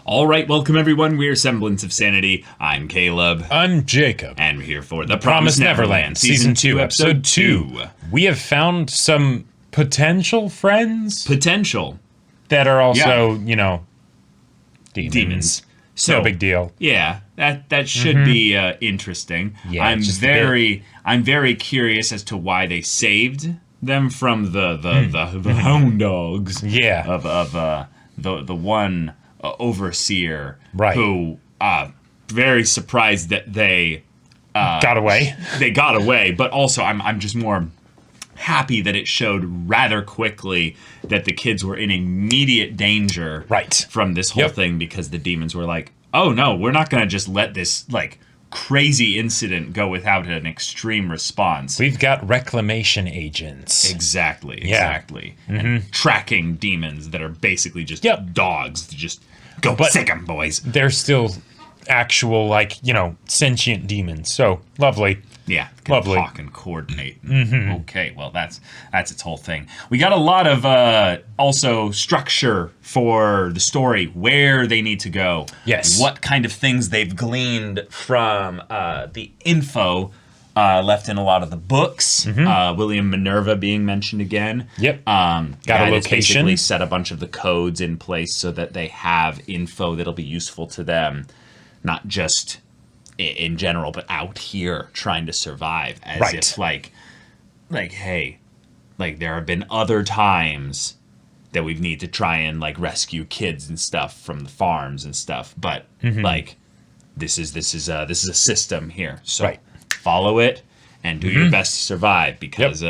All right, welcome everyone. We're Semblance of Sanity. I'm Caleb. I'm Jacob. And we're here for The Promised Neverland, Season 2, Episode 2. We have found some potential friends. Potential. That are also, demons. So, no big deal. Yeah, that should be interesting. Yeah, I'm very curious as to why they saved them from the hound dogs. Yeah. Of the one overseer, right? Who very surprised that they got away. They got away, but also I'm just more happy that it showed rather quickly that the kids were in immediate danger, right, from this whole thing, because the demons were like, oh no, we're not going to just let this crazy incident go without an extreme response. We've got reclamation agents. Exactly. Mm-hmm. And tracking demons that are basically just dogs. Just go sick 'em, boys. They're still actual, sentient demons. So, lovely. Yeah, lovely. Talk and coordinate. Mm-hmm. Okay, well, that's its whole thing. We got a lot of also structure for the story, where they need to go. Yes. What kind of things they've gleaned from the info left in a lot of the books. Mm-hmm. William Minerva being mentioned again. Yep. Got a location. Basically set a bunch of the codes in place so that they have info that'll be useful to them, not just in general, but out here trying to survive, as if hey, there have been other times that we need to try and rescue kids and stuff from the farms and stuff, but this is a system here, so follow it and do your best to survive, because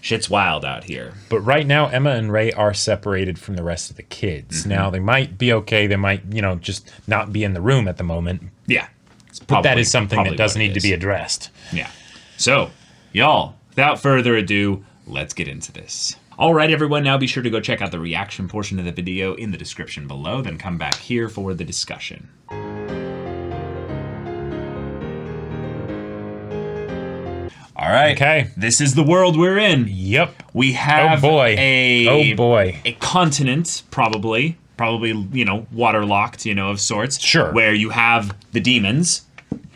shit's wild out here. But right now, Emma and Ray are separated from the rest of the kids. Mm-hmm. Now, they might be okay. They might, just not be in the room at the moment. Yeah. But that is something that does need to be addressed. Yeah. So, y'all, without further ado, let's get into this. All right, everyone, now be sure to go check out the reaction portion of the video in the description below, then come back here for the discussion. All right. Okay. This is the world we're in. Yep. We have a continent, probably, waterlocked, of sorts. Sure. Where you have the demons,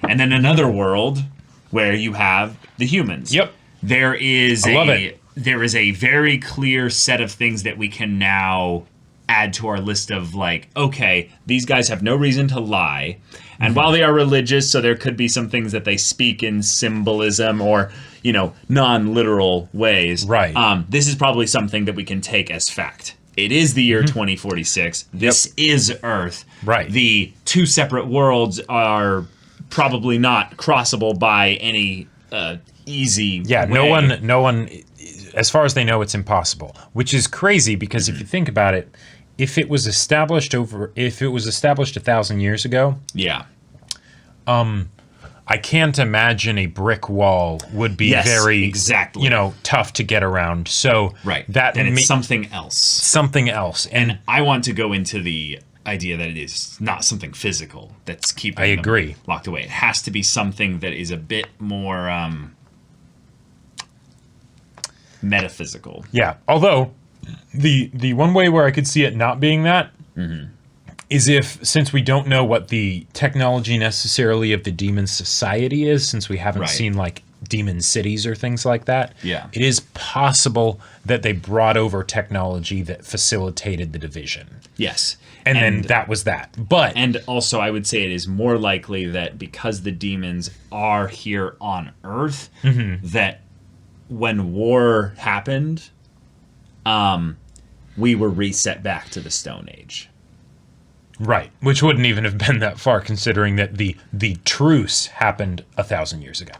and then another world where you have the humans. Yep. There is a very clear set of things that we can now add to our list of okay, these guys have no reason to lie. And while they are religious, so there could be some things that they speak in symbolism or, non-literal ways. Right. This is probably something that we can take as fact. It is the year 2046. This is Earth. Right. The two separate worlds are probably not crossable by any easy way. No one, as far as they know, it's impossible, which is crazy because if you think about it, if it was established 1,000 years ago, I can't imagine a brick wall would be very tough to get around. So it's something else. Something else. And I want to go into the idea that it is not something physical that's keeping them locked away. It has to be something that is a bit more metaphysical. Yeah. Although the one way where I could see it not being that is since we don't know what the technology necessarily of the demon society is, since we haven't seen demon cities or things like that, it is possible that they brought over technology that facilitated the division. Yes. And then that was that. And also I would say it is more likely that because the demons are here on Earth, that when war happened, we were reset back to the Stone Age. Right, which wouldn't even have been that far, considering that the truce happened 1,000 years ago.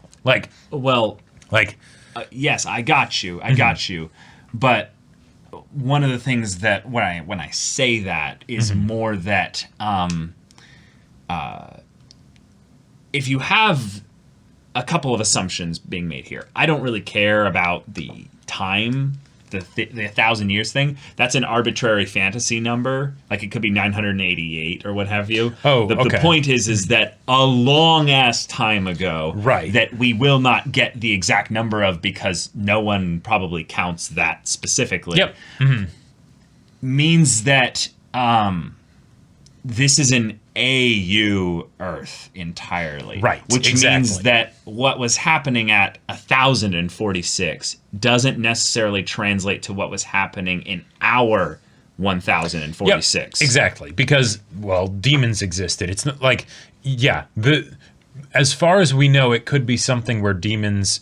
Yes, I got you. But one of the things that when I say that is more that if you have a couple of assumptions being made here, I don't really care about the time. The 1,000 years thing, that's an arbitrary fantasy number. It could be 988 or what have you. The point is that a long ass time ago, that we will not get the exact number of, because no one probably counts that specifically. Yep. Means that this is an AU Earth entirely. Right, Which exactly. means that what was happening at 1046 doesn't necessarily translate to what was happening in our 1046. Yep, exactly. Because, well, demons existed. It's not like, yeah, as far as we know, it could be something where demons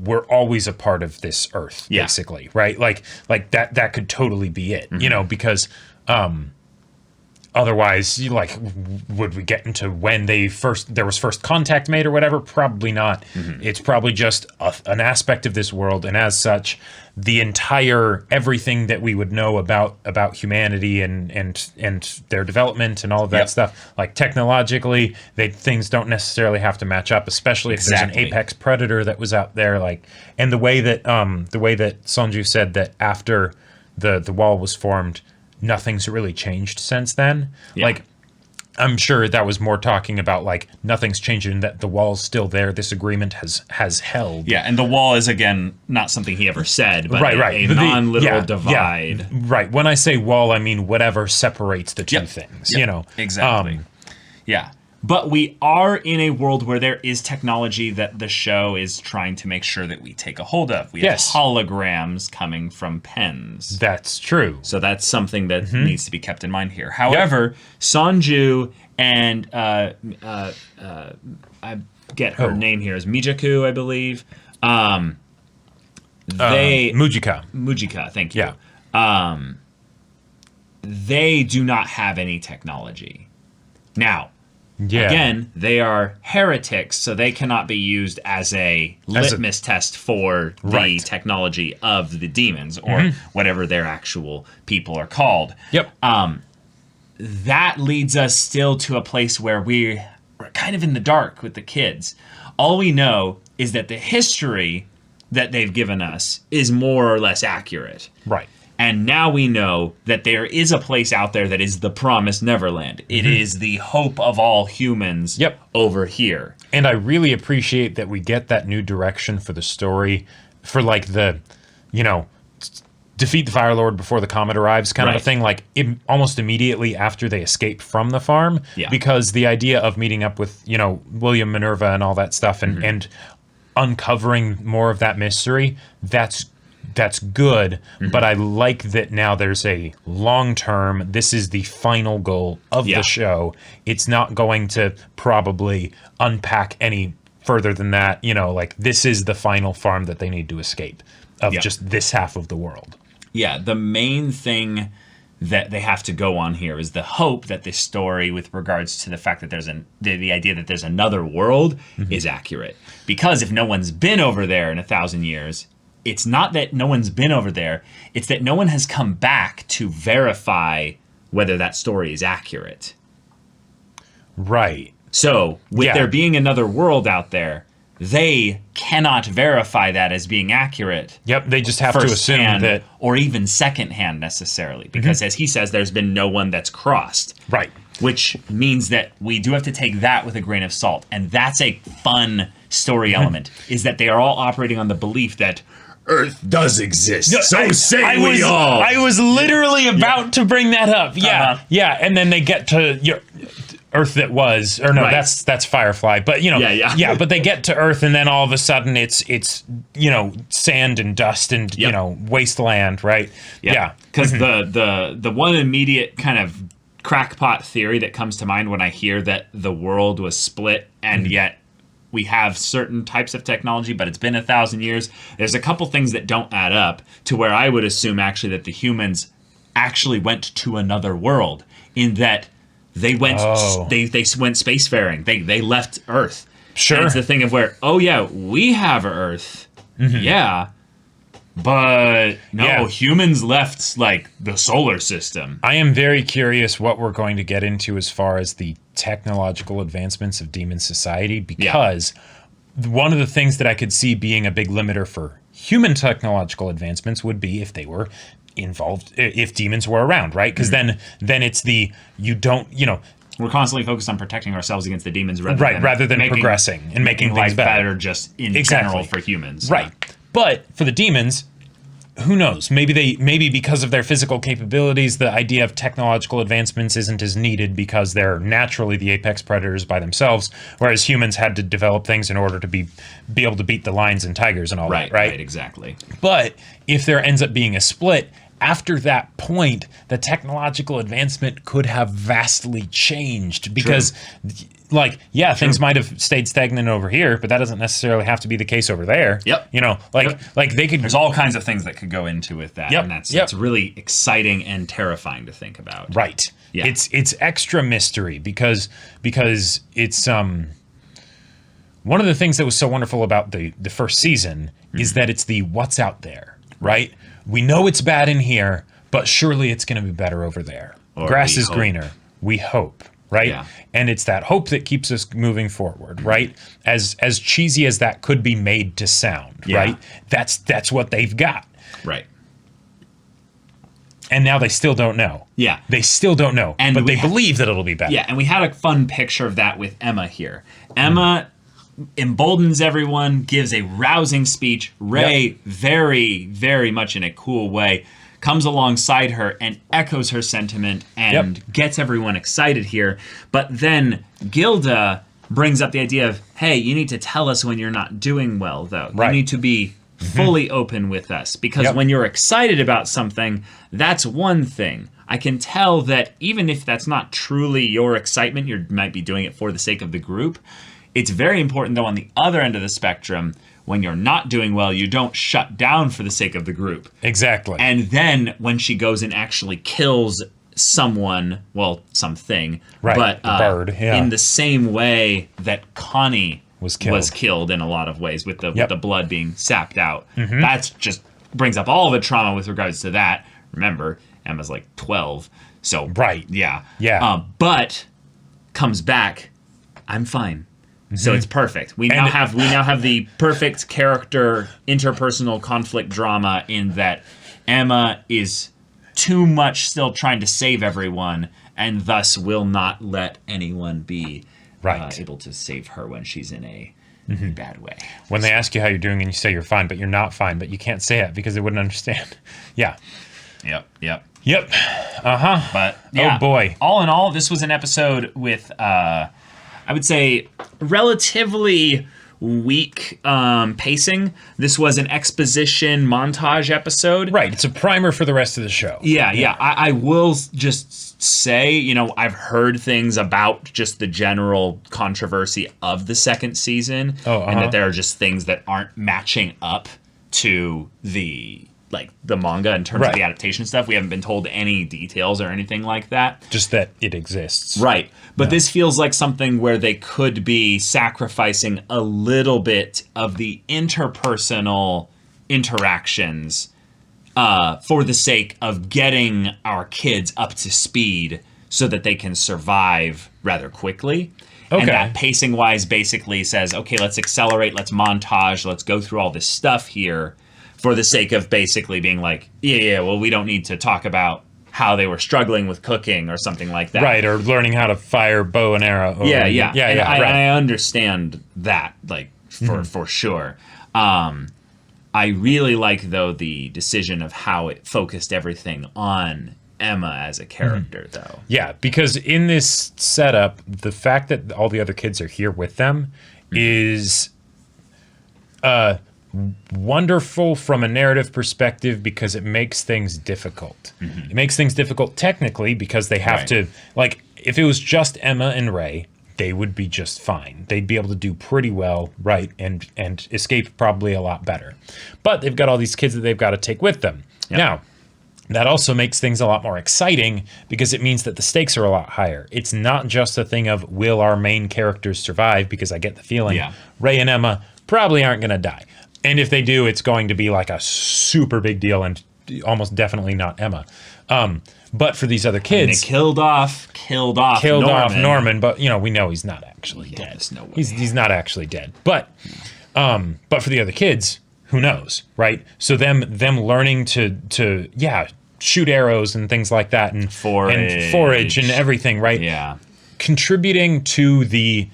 were always a part of this Earth, basically, right? Like that could totally be it, you know, because otherwise, like, would we get into when there was first contact made or whatever? Probably not. It's probably just an aspect of this world, and as such, the entire everything that we would know about humanity and their development and all of that stuff, like technologically, things don't necessarily have to match up, especially if there's an apex predator that was out there, like, and the way that Sonju said that after the wall was formed, nothing's really changed since then. Like, I'm sure that was more talking about, like, nothing's changed and that the wall's still there. This agreement has held. Yeah, and the wall is, again, not something he ever said, but right. a non-literal divide. Yeah, right. When I say wall, I mean whatever separates the two things, you know. Exactly. Yeah. But we are in a world where there is technology that the show is trying to make sure that we take a hold of. We have holograms coming from pens. That's true. So that's something that needs to be kept in mind here. However, Sonju and I get her name here is Mijaku, I believe. Mujika, thank you. Yeah. They do not have any technology. Now, yeah. Again, they are heretics, so they cannot be used as a litmus test for the technology of the demons, or whatever their actual people are called. Yep. That leads us still to a place where we're kind of in the dark with the kids. All we know is that the history that they've given us is more or less accurate. Right. And now we know that there is a place out there that is the promised Neverland. It is the hope of all humans over here. And I really appreciate that we get that new direction for the story, for like the, you know, defeat the Fire Lord before the comet arrives kind of a thing, like almost immediately after they escape from the farm. Yeah. Because the idea of meeting up with, you know, William Minerva and all that stuff and uncovering more of that mystery, that's good, but I like that now there's a long-term, this is the final goal of the show. It's not going to probably unpack any further than that, you know, like this is the final farm that they need to escape of just this half of the world. Yeah, the main thing that they have to go on here is the hope that this story, with regards to the fact that there's the idea that there's another world, is accurate. Because if no one's been over there in 1,000 years, it's not that no one's been over there, it's that no one has come back to verify whether that story is accurate. Right. So, with there being another world out there, they cannot verify that as being accurate. Yep, they just have to assume that... Or even secondhand necessarily, because as he says, there's been no one that's crossed. Right. Which means that we do have to take that with a grain of salt. And that's a fun story element, is that they are all operating on the belief that Earth does exist. We all. I was literally about to bring that up. Yeah, yeah. And then they get to Earth that was, or no, that's Firefly. But you know, yeah. But they get to Earth, and then all of a sudden, it's you know, sand and dust and you know, wasteland, right? Yeah, because the one immediate kind of crackpot theory that comes to mind when I hear that the world was split, and yet we have certain types of technology, but it's been 1,000 years. There's a couple things that don't add up to where I would assume actually that the humans actually went to another world, in that they went they went spacefaring. They left Earth. Sure. And it's the thing of where, oh yeah, we have Earth. Yeah. But no, humans left like the solar system. I am very curious what we're going to get into as far as the technological advancements of demon society, because one of the things that I could see being a big limiter for human technological advancements would be if they were involved, if demons were around, right? Because then it's the, you don't, you know, we're constantly focused on protecting ourselves against the demons rather than progressing and making things life better just in general for humans. Right. But for the demons, who knows? Maybe because of their physical capabilities, the idea of technological advancements isn't as needed because they're naturally the apex predators by themselves, whereas humans had to develop things in order to be able to beat the lions and tigers and all that, right? Right, exactly. But if there ends up being a split, after that point, the technological advancement could have vastly changed because, things might have stayed stagnant over here, but that doesn't necessarily have to be the case over there. Yep. Like they could. There's all kinds of things that could go into with that, Yep. and that's really exciting and terrifying to think about. Right. Yeah. It's extra mystery because it's one of the things that was so wonderful about the first season is that it's the what's out there, right? We know it's bad in here, but surely it's going to be better over there. Or Grass is hope. greener. We hope, right? Yeah. And it's that hope that keeps us moving forward, right? As cheesy as that could be made to sound, right? That's what they've got. Right. And now they still don't know. Yeah. They still don't know, but they believe that it'll be better. Yeah, and we had a fun picture of that with Emma here. Emma emboldens everyone, gives a rousing speech. Ray, very, very much in a cool way, comes alongside her and echoes her sentiment and gets everyone excited here. But then Gilda brings up the idea of, hey, you need to tell us when you're not doing well, though. Right. You need to be fully open with us, because when you're excited about something, that's one thing. I can tell that even if that's not truly your excitement, you might be doing it for the sake of the group. It's very important, though, on the other end of the spectrum, when you're not doing well, you don't shut down for the sake of the group. Exactly. And then when she goes and actually kills someone, well, something, right, but the bird, in the same way that Connie was killed in a lot of ways, with the blood being sapped out. That's just brings up all the trauma with regards to that. Remember, Emma's like 12, so yeah. But comes back, I'm fine. So it's perfect. We now have the perfect character interpersonal conflict drama in that Emma is too much still trying to save everyone, and thus will not let anyone be able to save her when she's in a bad way. When they ask you how you're doing and you say you're fine, but you're not fine, but you can't say it because they wouldn't understand. Yep. But yeah, oh boy. All in all, this was an episode with I would say relatively weak pacing. This was an exposition montage episode. Right. It's a primer for the rest of the show. Yeah. I will just say, I've heard things about just the general controversy of the second season, and that there are just things that aren't matching up to the manga in terms of the adaptation stuff. We haven't been told any details or anything like that. Just that it exists. Right. But this feels like something where they could be sacrificing a little bit of the interpersonal interactions for the sake of getting our kids up to speed so that they can survive rather quickly. Okay. And that pacing-wise basically says, okay, let's accelerate, let's montage, let's go through all this stuff here, for the sake of basically being like, well, we don't need to talk about how they were struggling with cooking or something like that. Right, or learning how to fire bow and arrow. I understand that, for sure. I really like, though, the decision of how it focused everything on Emma as a character, though. Yeah, because in this setup, the fact that all the other kids are here with them is wonderful from a narrative perspective because it makes things difficult. It makes things difficult technically because they have to, if it was just Emma and Ray, they would be just fine. They'd be able to do pretty well, and escape probably a lot better. But they've got all these kids that they've got to take with them. Yep. Now, that also makes things a lot more exciting because it means that the stakes are a lot higher. It's not just a thing of, will our main characters survive? Because I get the feeling Ray and Emma probably aren't going to die. And if they do, it's going to be like a super big deal and almost definitely not Emma. But for these other kids... They killed off Norman, but we know he's not actually dead. There's no way. He's not actually dead. But for the other kids, who knows, right? So them learning to shoot arrows and things like that and forage and everything, right? Yeah. Contributing to the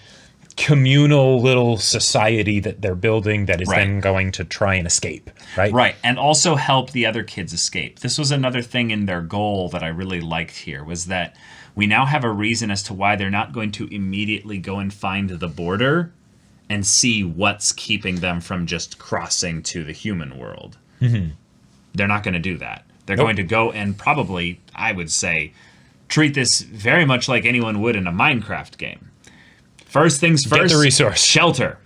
communal little society that they're building that is Right. then going to try and escape, right? Right, and also help the other kids escape. This was another thing in their goal that I really liked here, was that we now have a reason as to why they're not going to immediately go and find the border and see what's keeping them from just crossing to the human world. Mm-hmm. They're not going to do that. They're going to go and probably, I would say, treat this very much like anyone would in a Minecraft game. First things first, Get the resource. Shelter.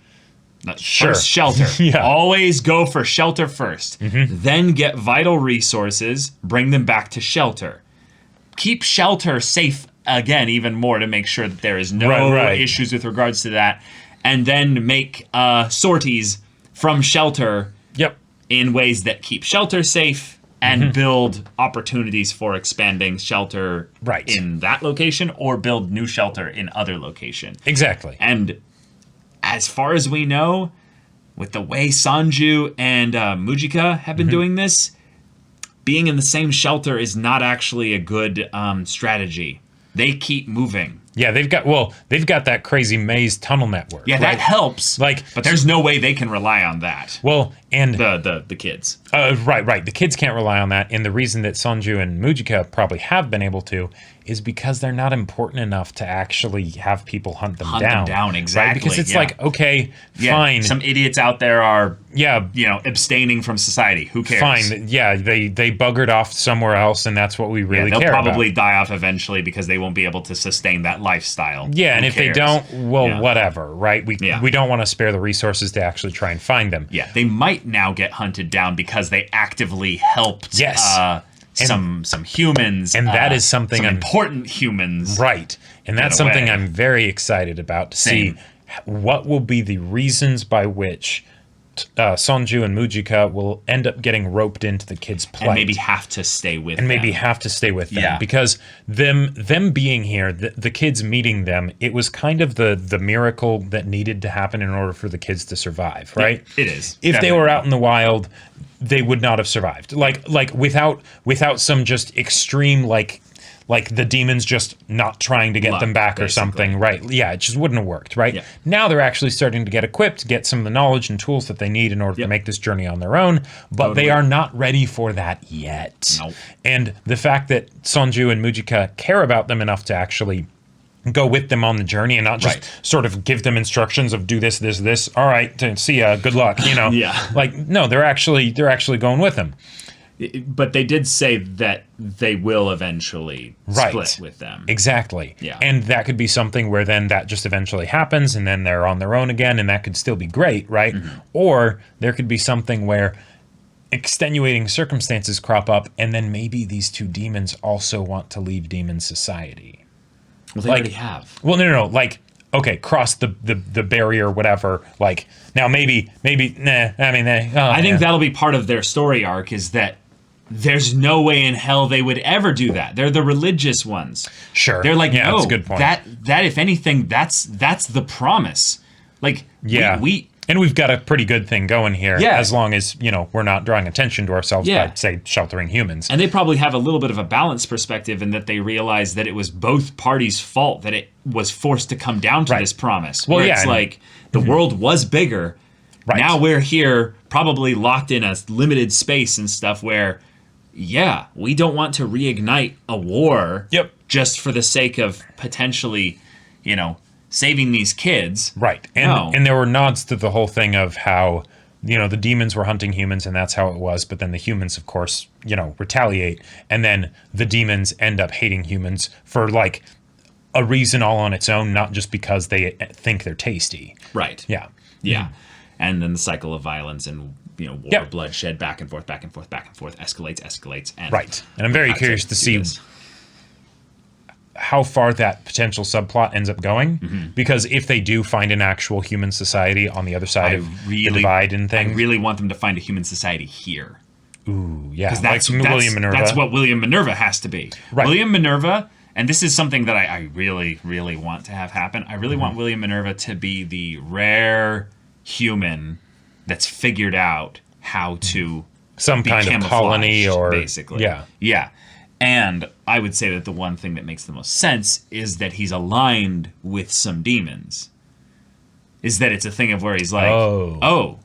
Sure. First, shelter. Yeah. Always go for shelter first. Then get vital resources, bring them back to shelter. Keep shelter safe again, even more, to make sure that there is no Right. issues with regards to that. And then make sorties from shelter Yep. in ways that keep shelter safe and build opportunities for expanding shelter Right. in that location, or build new shelter in other location. Exactly. And as far as we know, with the way Sanju and Mujika have been doing this, being in the same shelter is not actually a good strategy. They keep moving. Yeah, they've got that crazy maze tunnel network. Yeah, that helps. Like, but there's no way they can rely on that. Well, and The kids. right. The kids can't rely on that, and the reason that Sanju and Mujika probably have been able to is because they're not important enough to actually have people hunt them down. Exactly. Right? Because it's yeah. like, okay, Yeah, fine. some idiots out there are, Yeah, abstaining from society. Who cares? fine. Yeah, they buggered off somewhere else, and that's what we really They'll care probably about. die off eventually because they won't be able to sustain that lifestyle. Yeah, and Who if they cares? don't, well, Yeah. whatever, right? We Yeah. we don't want to spare the resources to actually try and find them. Yeah, they might now get hunted down because they actively helped Yes. some humans. And that is something some I'm- important humans. Right. And that's In a something way. I'm very excited about to Same. see what will be the reasons by which Sonju and Mujika will end up getting roped into the kids' plight. And maybe have to stay with and maybe them. have to stay with them. Yeah. Because them being here, the kids meeting them, it was kind of the miracle that needed to happen in order for the kids to survive, right? It is. If they Definitely. were out in the wild, they would not have survived. Like without some just extreme like the demons just not trying to get Luck, them back or basically. something, right? Yeah, it just wouldn't have worked, right? Yeah. Now they're actually starting to get equipped, get some of the knowledge and tools that they need in order to Yep. make this journey on their own, but they Totally. are not ready for that yet. Nope. And the fact that Sonju and Mujika care about them enough to actually go with them on the journey and not just Right. sort of give them instructions of do this, this, this. All right, see ya, good luck, Yeah. Like, no, they're actually going with them. But they did say that they will eventually Right. split with them. Exactly. Yeah. And that could be something where then that just eventually happens and then they're on their own again and that could still be great, right? Mm-hmm. Or there could be something where extenuating circumstances crop up and then maybe these two demons also want to leave demon society. Well, they already have. Well, no. Like, okay, cross the barrier, whatever. Like, now maybe, nah. I mean, I think that'll be part of their story arc, is that there's no way in hell they would ever do that. They're the religious ones. Sure. They're like, Yeah, no, that's a good point. that if anything, that's the promise. Like, Yeah. And we've got a pretty good thing going here, Yeah. as long as, we're not drawing attention to ourselves Yeah. by, say, sheltering humans. And they probably have a little bit of a balanced perspective in that they realize that it was both parties' fault that it was forced to come down to Right. this promise. Well, Where yeah, it's and- like, the world was bigger. Right. Now we're here, probably locked in a limited space and stuff where, yeah, we don't want to reignite a war Yep. just for the sake of potentially, saving these kids. Right. And there were nods to the whole thing of how, the demons were hunting humans and that's how it was. But then the humans, of course, retaliate. And then the demons end up hating humans for like a reason all on its own, not just because they think they're tasty. Right. Yeah. Yeah. And then the cycle of violence and, war, Yep. bloodshed, back and forth, escalates. And Right. And I'm very that's curious it. to Do see this. how far that potential subplot ends up going. Because if they do find an actual human society on the other side of the divide and I things. really want them to find a human society here. Ooh, yeah. Because that's William Minerva. That's what William Minerva has to be. Right. William Minerva, and this is something that I really, really want to have happen. I really want William Minerva to be the rare human that's figured out how to Some be kind of colony camouflaged, or basically. Yeah. Yeah. And I would say that the one thing that makes the most sense is that he's aligned with some demons. is that it's a thing of where he's like, oh,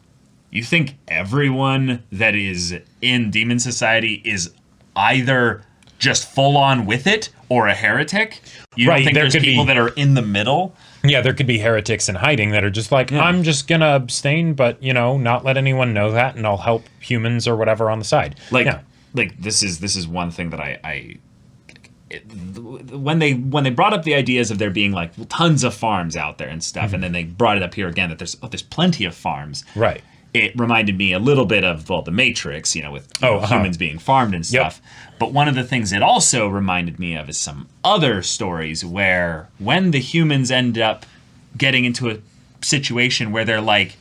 you think everyone that is in demon society is either just full on with it or a heretic? You don't think there's people that are in the middle? Yeah, there could be heretics in hiding that are just like, I'm just going to abstain, but, not let anyone know that, and I'll help humans or whatever on the side. Like this is one thing that when they brought up the ideas of there being like tons of farms out there and stuff, and then they brought it up here again that there's plenty of farms. Right. It reminded me a little bit of the Matrix, with humans being farmed and stuff. Yep. But one of the things it also reminded me of is some other stories where when the humans end up getting into a situation where they're like,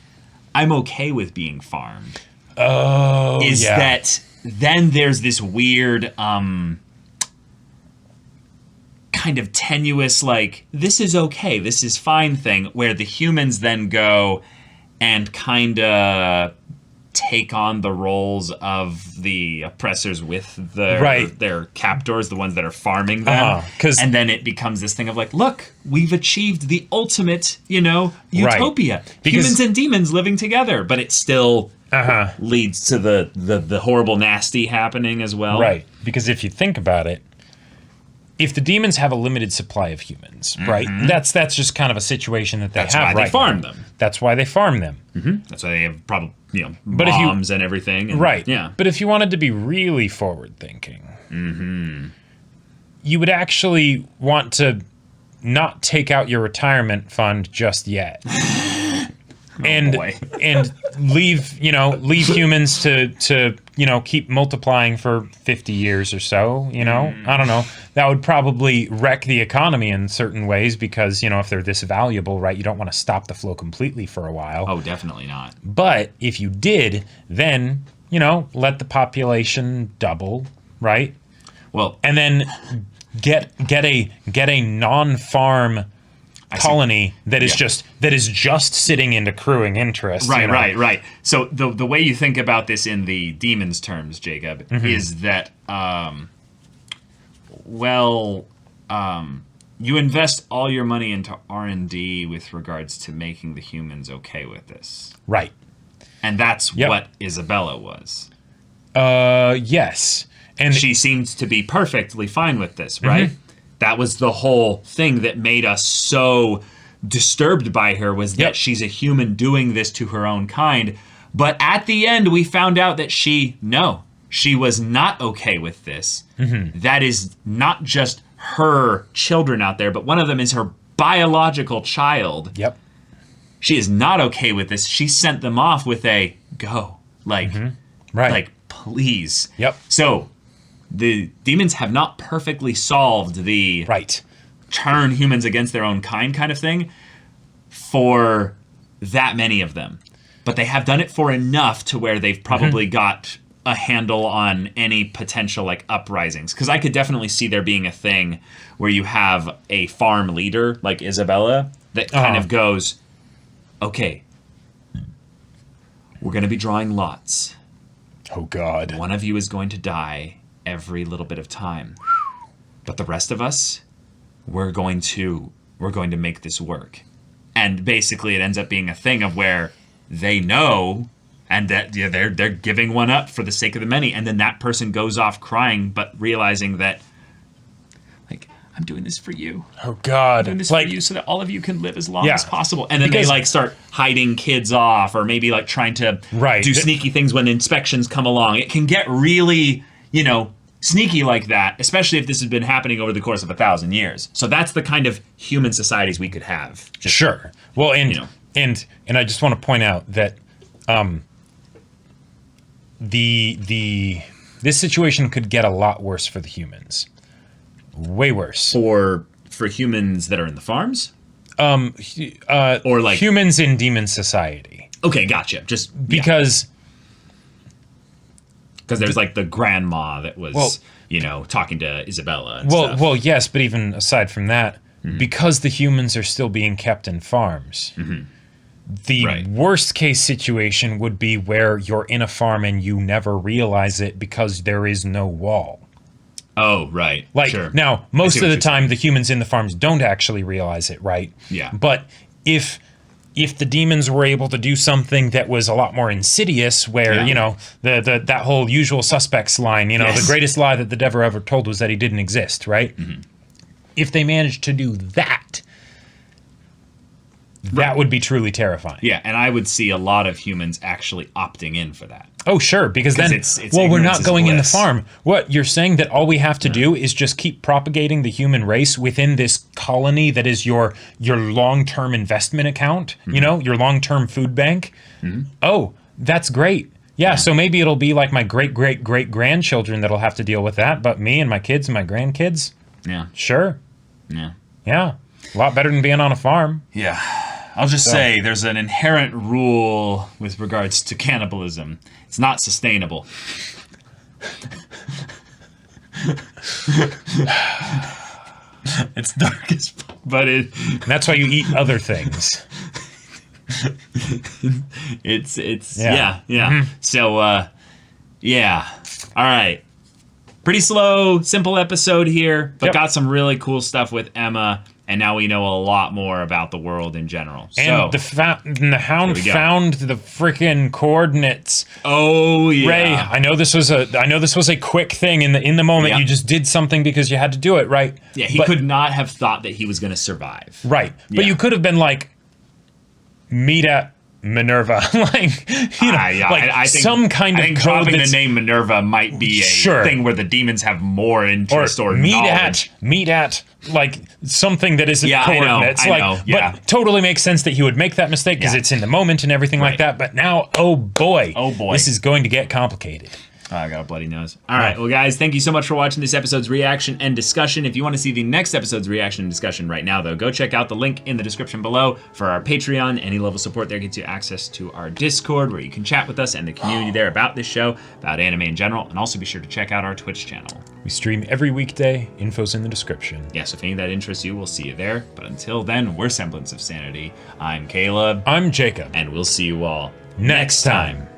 I'm okay with being farmed. That then there's this weird kind of tenuous, like, this is okay, this is fine thing, where the humans then go and kind of take on the roles of the oppressors with their captors, the ones that are farming them. And then it becomes this thing of like, look, we've achieved the ultimate, utopia. Humans and demons living together. But it still leads to the horrible nasty happening as well. Right. Because if you think about it, if the demons have a limited supply of humans, right? That's just kind of a situation that they have right now. That's why they farm them. That's why they farm them. That's why they have probably, bombs and everything. And, right. Yeah. But if you wanted to be really forward-thinking, you would actually want to not take out your retirement fund just yet. And leave humans to keep multiplying for 50 years or so. I don't know. That would probably wreck the economy in certain ways because if they're this valuable, right, you don't want to stop the flow completely for a while. Oh, definitely not. But if you did, then let the population double, right? Well, and then get a non-farm colony that is just sitting in accruing interest. Right. So the way you think about this in the demons terms, Jacob, is that you invest all your money into R&D with regards to making the humans okay with this. Right. And that's what Isabella was. Yes. And she seems to be perfectly fine with this, right? That was the whole thing that made us so disturbed by her, was that she's a human doing this to her own kind. But at the end, we found out that she was not okay with this. That is not just her children out there, but one of them is her biological child. Yep. She is not okay with this. She sent them off with a go. Like, like, please. Yep. So the demons have not perfectly solved the turn humans against their own kind of thing for that many of them. But they have done it for enough to where they've probably got a handle on any potential like uprisings. Because I could definitely see there being a thing where you have a farm leader like Isabella that kind of goes, okay, we're going to be drawing lots. Oh, God. One of you is going to die every little bit of time, but the rest of us, we're going to make this work. And basically it ends up being a thing of where they know, and that they're giving one up for the sake of the many, and then that person goes off crying but realizing that, like, I'm doing this for you. Oh, God. I'm doing this for you so that all of you can live as long as possible. And then they like start hiding kids off, or maybe like trying to do sneaky things when inspections come along. It can get really sneaky like that, especially if this has been happening over the course of 1,000 years. So that's the kind of human societies we could have. Sure. Well, and I just want to point out that this situation could get a lot worse for the humans. Way worse. For humans that are in the farms? Or like humans in demon society. Okay, gotcha. Just because there's like the grandma that was, talking to Isabella and stuff. Well, yes, but even aside from that, because the humans are still being kept in farms, the worst case situation would be where you're in a farm and you never realize it because there is no wall. Oh, right. Like, now, most of the time, the humans in the farms don't actually realize it, right? Yeah. But if if the demons were able to do something that was a lot more insidious, where, you know, that whole usual suspects line, you know, the greatest lie that the devil ever told was that he didn't exist, right? If they managed to do that, that would be truly terrifying. Yeah, and I would see a lot of humans actually opting in for that. Oh, sure, because then, well, we're not going in the farm. What, you're saying that all we have to do is just keep propagating the human race within this colony that is your long-term investment account, you know, your long-term food bank? Oh, that's great. Yeah, so maybe it'll be like my great-great-great-grandchildren that'll have to deal with that, but me and my kids and my grandkids? Yeah. Sure. Yeah. Yeah. A lot better than being on a farm. Yeah. I'll just say there's an inherent rule with regards to cannibalism. It's not sustainable. It's dark as fuck, but that's why you eat other things. It's yeah. So yeah. All right. Pretty slow, simple episode here, but got some really cool stuff with Emma. And now we know a lot more about the world in general. And the hound found the freaking coordinates. Oh yeah. Ray, I know this was a quick thing in the moment. You just did something because you had to do it, right? Yeah, he could not have thought that he was going to survive. Right. But you could have been like, meet at Minerva, like, you know, I think, some kind of code. Dropping the name Minerva might be a thing where the demons have more interest or knowledge. Meet at like something that isn't coordinates. I know. But totally makes sense that he would make that mistake because it's in the moment and everything like that. But now, oh boy, this is going to get complicated. Oh, I got a bloody nose. All right. Well, guys, thank you so much for watching this episode's reaction and discussion. If you want to see the next episode's reaction and discussion right now, though, go check out the link in the description below for our Patreon. Any level support there gets you access to our Discord, where you can chat with us and the community there about this show, about anime in general, and also be sure to check out our Twitch channel. We stream every weekday. Info's in the description. Yeah, so if any of that interests you, we'll see you there. But until then, we're Semblance of Sanity. I'm Caleb. I'm Jacob. And we'll see you all next time.